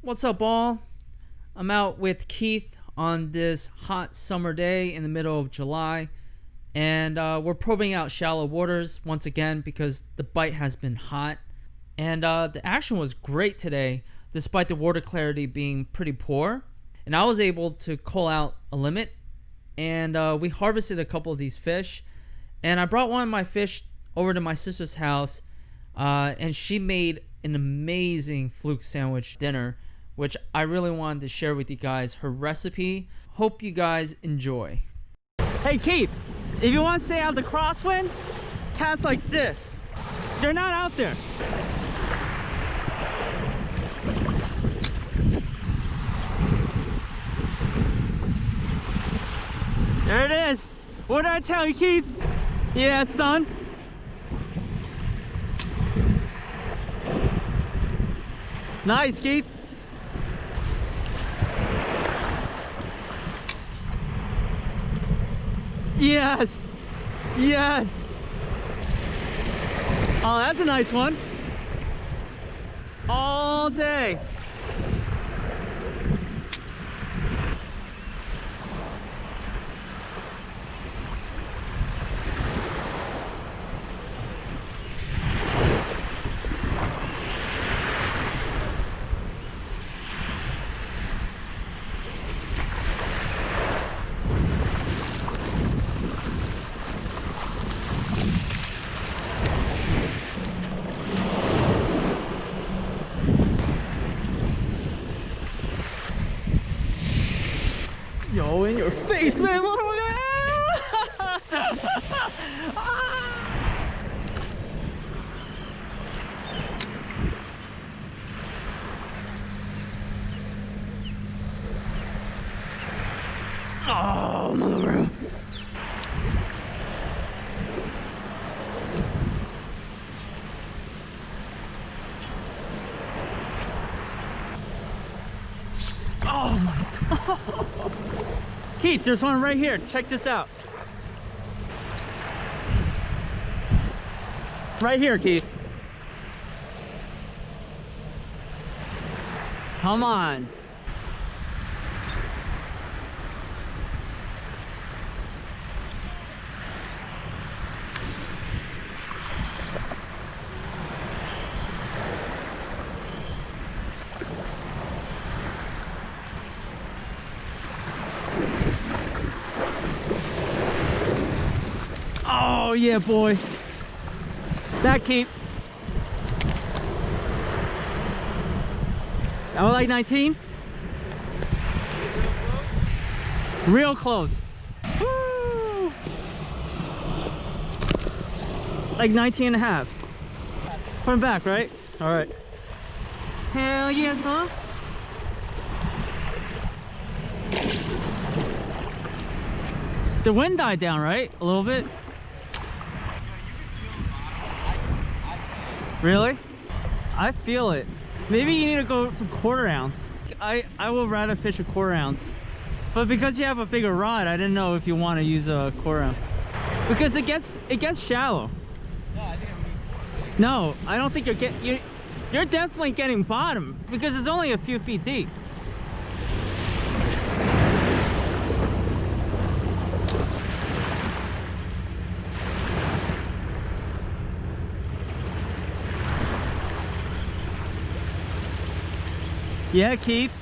What's up, all? I'm out with Keith on this hot summer day in the middle of July, and we're probing out shallow waters once again because the bite has been hot. And the action was great today, despite the water clarity being pretty poor. And I was able to call out a limit, and we harvested a couple of these fish. And I brought one of my fish over to my sister's house, and she made an amazing fluke sandwich dinner, which I really wanted to share with you guys her recipe. Hope you guys enjoy. Hey Keith, if you want to stay out of the crosswind, cast like this. They're not out there. There it is. What did I tell you, Keith? Yeah, son. Nice, Keith. Yes. Yes. Oh, that's a nice one. All day. Yo, in your face, man! Oh, mother! Oh my God! Keith, there's one right here. Check this out. Right here, Keith. Come on. Oh yeah, boy. That keep. I was like 19. Real close. Woo! Like 19 and a half. Put him back, right? All right. Hell yes, huh? The wind died down, right? A little bit. Really? I feel it. Maybe you need to go for 1/4 ounce. I will rather fish a 1/4 ounce. But because you have a bigger rod, I didn't know if you want to use a 1/4 ounce. Because it gets shallow. No, I think I'm No, I don't think you're definitely getting bottom because it's only a few feet deep. Yeah, Keith.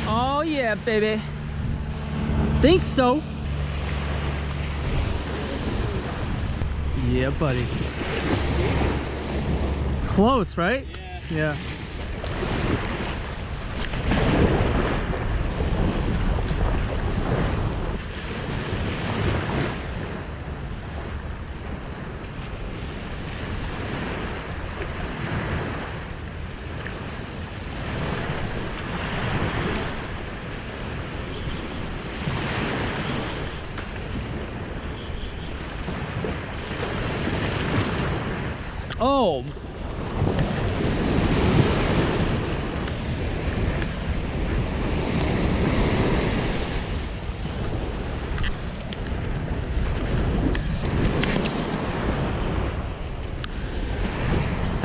Oh yeah, baby. Think so. Yeah, buddy. Close, right? Yeah. Oh,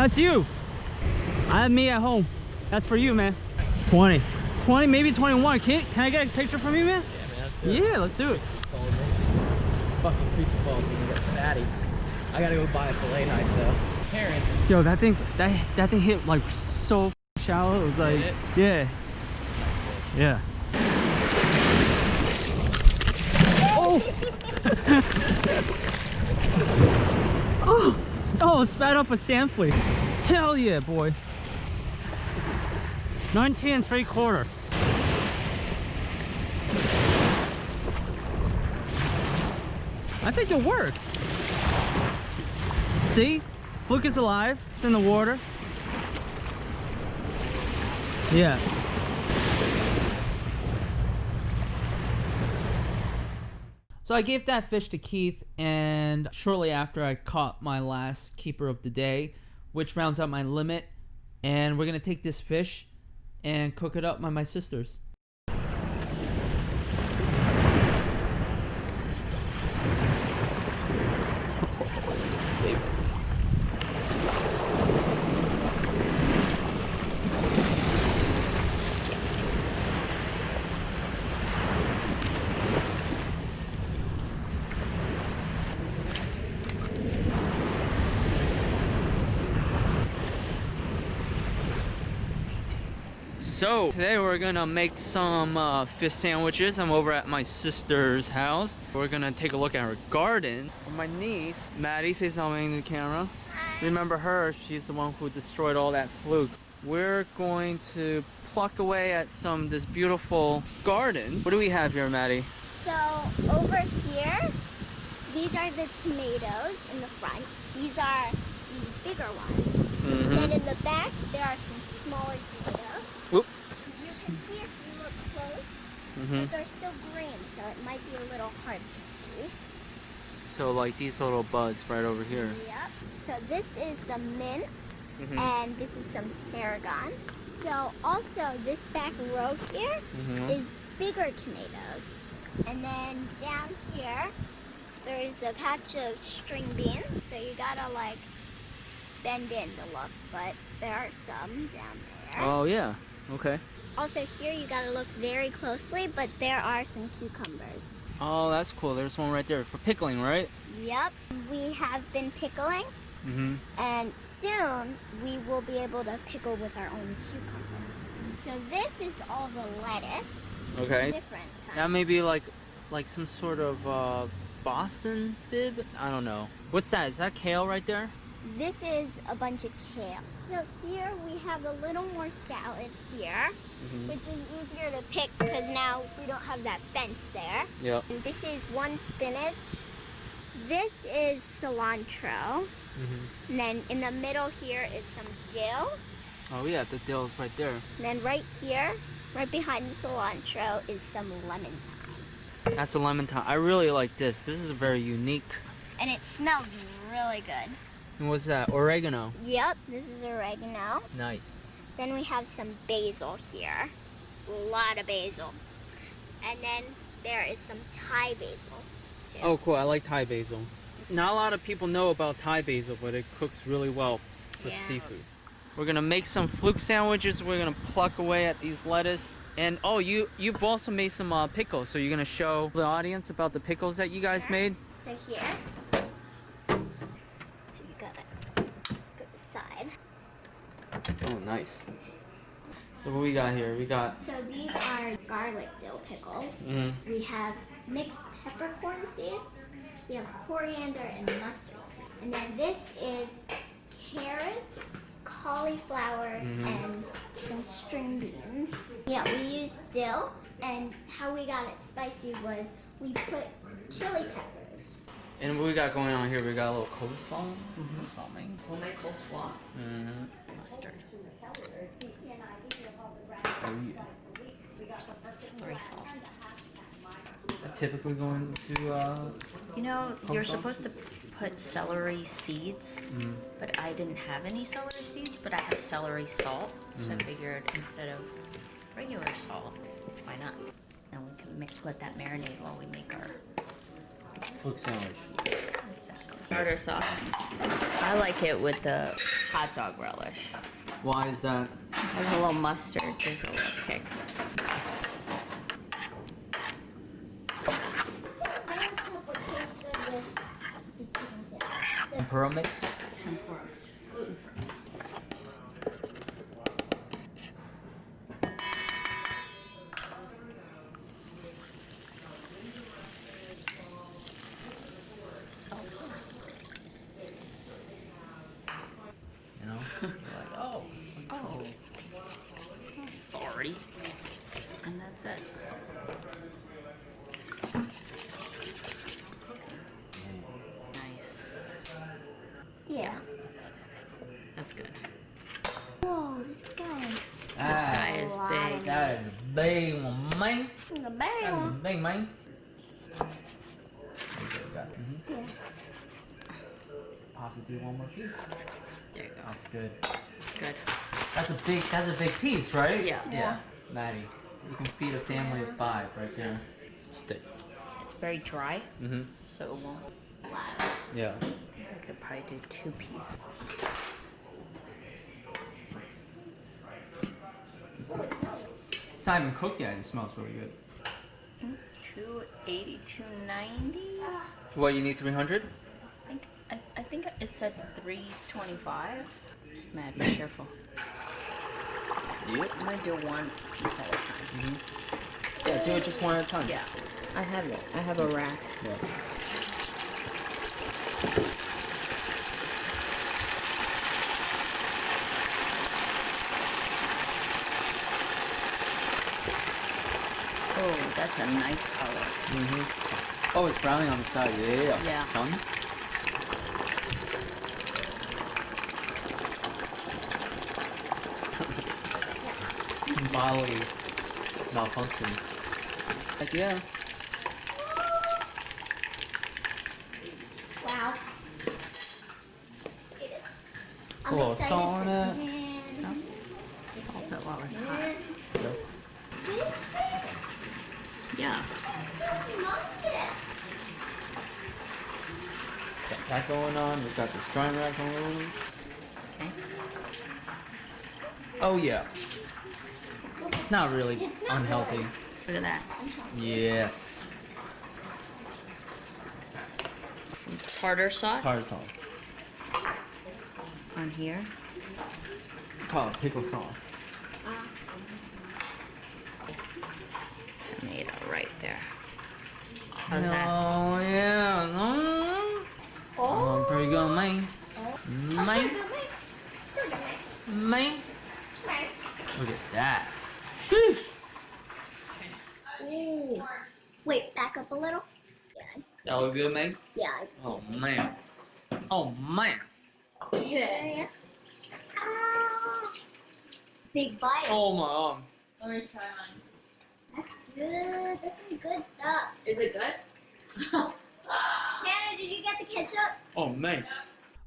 That's you. I have me at home. That's for you, man. 20. 20, maybe 21. Can I get a picture from you, man? Yeah, man. Yeah, let's do it. Fucking piece of ball. We got Maddie. I gotta go buy a fillet knife though. Parents. Yo, that thing hit like so shallow. It was like, yeah. Yeah. Oh! Oh, it spat up a sand flea. Hell yeah, boy. 19 3/4. I think it works. See? Fluke is alive. It's in the water. Yeah. So I gave that fish to Keith, and shortly after I caught my last keeper of the day, which rounds out my limit. And we're going to take this fish and cook it up by my sisters. So today we're gonna make some fish sandwiches. I'm over at my sister's house. We're gonna take a look at her garden. My niece, Maddie, say something to the camera. Hi. Remember her, she's the one who destroyed all that fluke. We're going to pluck away at this beautiful garden. What do we have here, Maddie? So over here, these are the tomatoes in the front. These are the bigger ones. Mm-hmm. And in the back, there are some smaller tomatoes. Whoops. You can see if you look close, Mm-hmm. but they're still green, so it might be a little hard to see. So like these little buds right over here. Yep. So this is the mint, Mm-hmm. and this is some tarragon. So also this back row here is bigger tomatoes. And then down here, there is a patch of string beans. So you gotta like bend in to look, but there are some down there. Oh yeah. Okay. Also here you gotta look very closely, but there are some cucumbers. Oh, that's cool. There's one right there for pickling, right? Yep. We have been pickling, Mm-hmm. and soon we will be able to pickle with our own cucumbers. So this is all the lettuce. Okay. Different kind. That may be like some sort of Boston bib. I don't know. What's that? Is that kale right there? This is a bunch of kale. So here we have a little more salad here, which is easier to pick because now we don't have that fence there. Yep. And this is one spinach. This is cilantro. And then in the middle here is some dill. Oh yeah, the dill's right there. And then right here, right behind the cilantro, is some lemon thyme. That's a lemon thyme. I really like this. This is very unique. And it smells really good. And what's that? Oregano. Yep, this is oregano. Nice. Then we have some basil here. A lot of basil. And then there is some Thai basil too. Oh, cool. I like Thai basil. Not a lot of people know about Thai basil, but it cooks really well with seafood. We're gonna make some fluke sandwiches. We're gonna pluck away at these lettuce. And oh, you've also made some pickles. So you're gonna show the audience about the pickles that you guys made. So here, so you gotta go aside. Oh, nice. So what we got here? We got. So these are garlic dill pickles. We have mixed peppercorn seeds. We have coriander and mustard seeds. And then this is carrots, cauliflower, and some string beans. Yeah, we used dill, and how we got it spicy was we put chili peppers. And what we got going on here? We got a little coleslaw. Something. Homemade coleslaw. Mustard. Oh yeah. Typically going to You know, you're coleslaw? supposed to put celery seeds, but I didn't have any celery seeds, but I have celery salt, so I figured instead of regular salt, why not? And we can let that marinate while we make our fluke sandwich. exactly. Tartar sauce. I like it with the hot dog relish. Why is that? There's a little mustard, there's a little kick. Tempura mix? Tempura. Gluten-free. You know? Like, oh. Oh. I'm sorry. And that's it. Nice. Yeah. That's good. Whoa, this guy. This guy is big. That is a big one, man. This is a big That is a one. big man. Yeah. Possibly do one more piece. There you go. That's good. Good. That's a big piece, right? Yeah. Yeah. Maddie, you can feed a family of 5 right there. Stick. It's very dry, Mm-hmm. so it won't splatter. Yeah. I could probably do 2 pieces. It's not even cooked yet. It smells really good. 280, 290. What, you need 300? I think it said 325. Matt, be careful. Yep. I'm gonna do 1 piece at a time. Yeah, do it just one at a time. Yeah, I have it. I have a rack. Yeah. Oh, that's a nice color. Mm-hmm. Oh, it's browning on the side. Yeah. Yeah. Son. Bodily malfunction. Like, yeah. Wow. A little salt on it. Salt it while it's hot. This Yeah. Got that going on. We got this drying rack going on. Okay. Oh yeah. It's not really It's not unhealthy. good. Look at that. Yes. Some tartar sauce Tartar sauce. on here. Call it pickle sauce. Tomato right there. How's that? Oh yeah. Oh, pretty good, man. Man. Man. Look at that. Sheesh. Ooh. Wait, back up a little. Yeah. That look good, man. Yeah. Oh man. Oh man. Yeah. Ah. Big bite. Oh my arm. Let me try mine. That's good. That's some good stuff. Is it good? Hannah, did you get the ketchup? Oh man.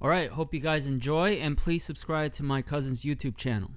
Alright, hope you guys enjoy, and please subscribe to my cousin's YouTube channel.